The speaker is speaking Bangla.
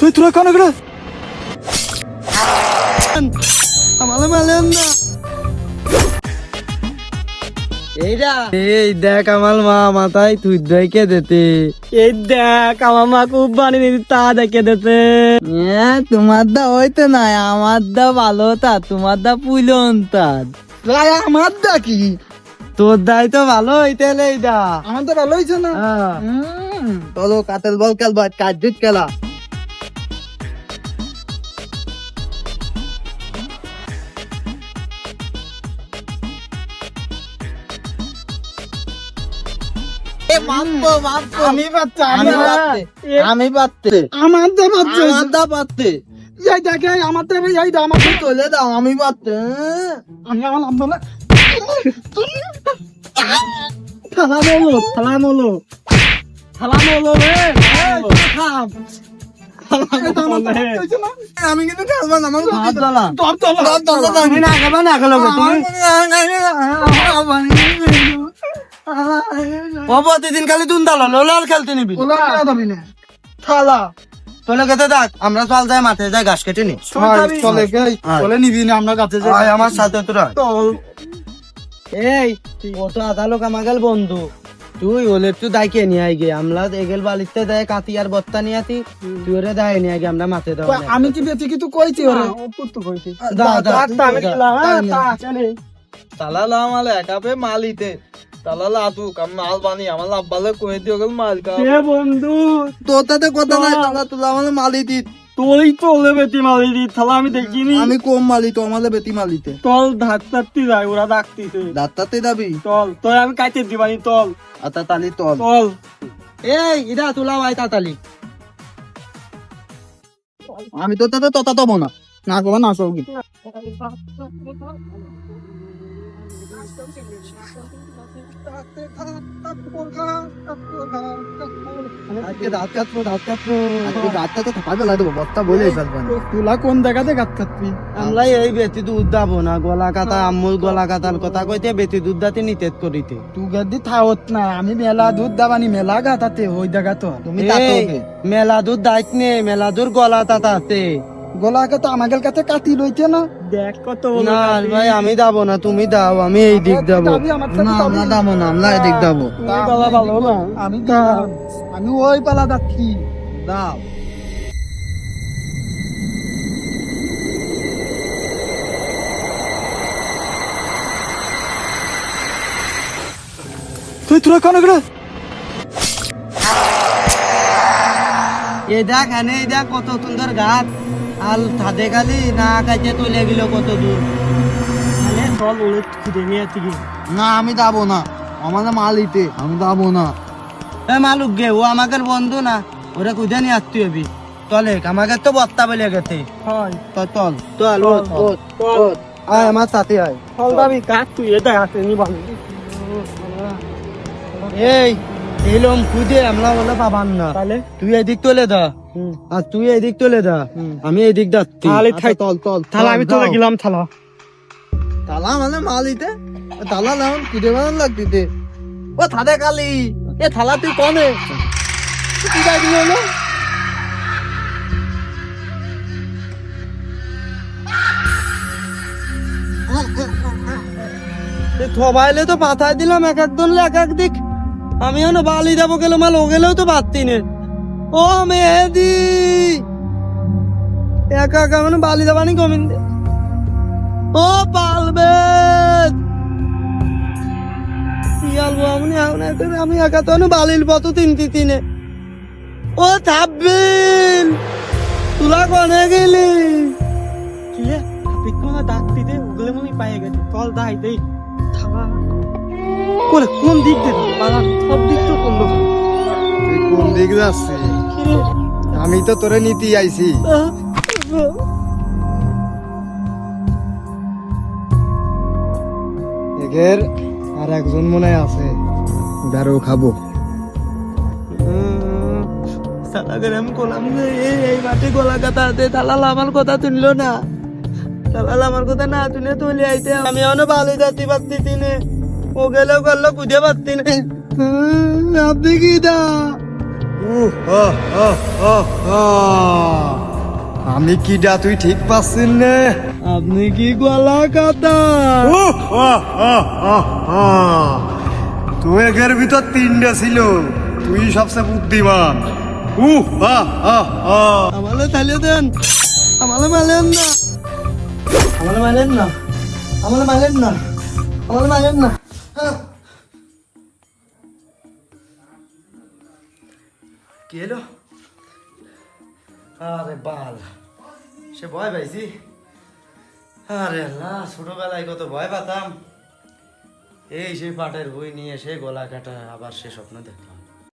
তুই তোরা কানে গেলে আমালে মালেন না এইটা এই দেখ আমার মা মাথায় তুই দেখে দিতে এই দেখ আমার মা খুব বানিয়ে তা দেখে দিতে তোমার দা হইতে নাই আমার দা ভালো তা তোমার দা পুলন তা আমার দা কি তোর দাই তো ভালো হইতে এইটা আমার তো ভালো হইছে না চলো কাতেল বল খেলবা কাজুত খেলা আমি পারতে আমার দা পারতে যাই দেখে আমার চলে দাও আমি পারতে আমি আমার নাম বলে থালা মলো আমি কিন্তু খেলবো না প্রতিদিন খালি তুন তালা লোলাল খেলতে নিবি থালা তোলে খেতে দেখ আমরা চল যাই মাঠে যাই ঘাস কেটে নি চলে নিবি না আমরা গাছে যাই আমার সাথে তোরা এই ও তো আধা লোক আমাগেল বন্ধু তুই ওলে একটু দাইকে নিয়ে আই গে আমরা এগেল বালিতে দেয় কাতি আর বত্তা নিয়ে আতি তুই ওরে দায় নিয়ে আগে আমরা মাঠে দাও আমি কি বেঁচে কি তুই কইছি ওরে তো কইছি তালা লা মালে একাপে মালিতে তালা লা তু কাম মাল বানি আমার আব্বালে কই দিও গেল মাল কা এ বন্ধু তোতাতে কথা নাই তালা তুলা মানে মালি দি তুই তো ওলে বেতি মালি দি তালা আমি দেখিনি আমি কম মালি তো আমালে বেতি মালিতে তল ধাত্তাতি যায় ওরা ডাকতিছে ধাত্তাতে যাবি তল তুই আমি কাইতে দিবানি তল আতা তালি তল তল এই ইদা তুলা ভাই তাতালি আমি তো তাতে তোতা তো না না করবা না সবকি তুলা কোন জায়গাতে গাত কাটবি আমরা এই বেতি দুধ দাবো না গলা কাটা আমুল গলা কাটার কথা কইতে বেতি দুধ দাতে নিতেত করিতে তুই গাদি থাওত না আমি মেলা দুধ দাবানি মেলা গাতাতে ওই জায়গা তো তুমি মেলা দুধ দাইত নে মেলা দূর গলা তাতাতে গলাকে তো আমাদের কাছে কাটি লইতে না দেখ কত না ভাই আমি দাবো না তুমি দাও আমি এই দিক দাবো না আমরা দাবো না আমরা এই দিক দাবো গলা ভালো না আমি ওই পালা যাচ্ছি দাও তুই তোরা কানে গেলে এই দেখ এনে এই দেখ কত সুন্দর গাছ আল ছাদে খালি না কাছে তুলে গেল কত দূর চল ওলে খুঁজে নিয়ে থেকে না আমি যাবো না আমাদের মালিতে আমি যাবো না এ মালুক গে ও আমাদের বন্ধু না ওরা খুঁজে নিয়ে আসতে হবি চলে আমাকে তো বত্তা বলে গেছে চল চল আয় আমার সাথে আয় চল যাবি কাট তুই এটা হাতে নি বল এই এলম খুঁজে আমরা বলে পাবান না তাহলে তুই এদিক তোলে দা আর তুই এদিক তোলে দা আমি এদিক যাচ্ছি থালা আমি তোলে গেলাম থালা তালা মানে মালিতে তালা লাউন কিদে মান লাগতিতে ও থাদে কালি এ থালা তুই কোনে তুই যাই দিল না থবাইলে তো পাঠাই দিলাম এক একজন এক এক দিক আমি এখন বালি যাবো গেলে মাল ও গেলেও তো পারতি নে ও মেহেদি একা একা মানে বালি যাবানি গোবিন্দে ও পালবে আমি একা তো বালির পথ তিনে ও থাকবিন তুলা কনে গেলি ডাকতি দে ওগুলো মনে পায়ে গেছে কল দাই দেই কোন দিক দিয়ে সব দিক তো করলো তুই কোন দিক যাচ্ছিস আমি তো তোরে নীতি আইছি এগের আর একজন মনে আছে দাঁড়ো খাবো আমি করলাম এই মাঠে গলা কাটা তালাল আমার কথা শুনলো না তালাল আমার কথা না শুনে তুলে আইতে আমি অনেক ভালো যাচ্ছি পারছি তিনে ও গেলেও করলো খুঁজে পাচ্ছি না আপনি কি দা আমি কি ডা তুই ঠিক পাচ্ছিস না? আপনি কি গলা কাটা? তুই এর ভিতর তিনটা ছিল, তুই সবচেয়ে বুদ্ধিমান। আমালে থালিয়ে দেন, আমালে মালেন না, আমালে মালেন না, আমালে মালেন না, আমালে মালেন না। কি এলো? আরে বাল, সে ভয় পাইছি। আরে আল্লাহ, ছোটবেলায় কত ভয় পাতাম। এই সেই পাটের বই নিয়ে সে গলা কাটা, আবার সে স্বপ্ন দেখলাম।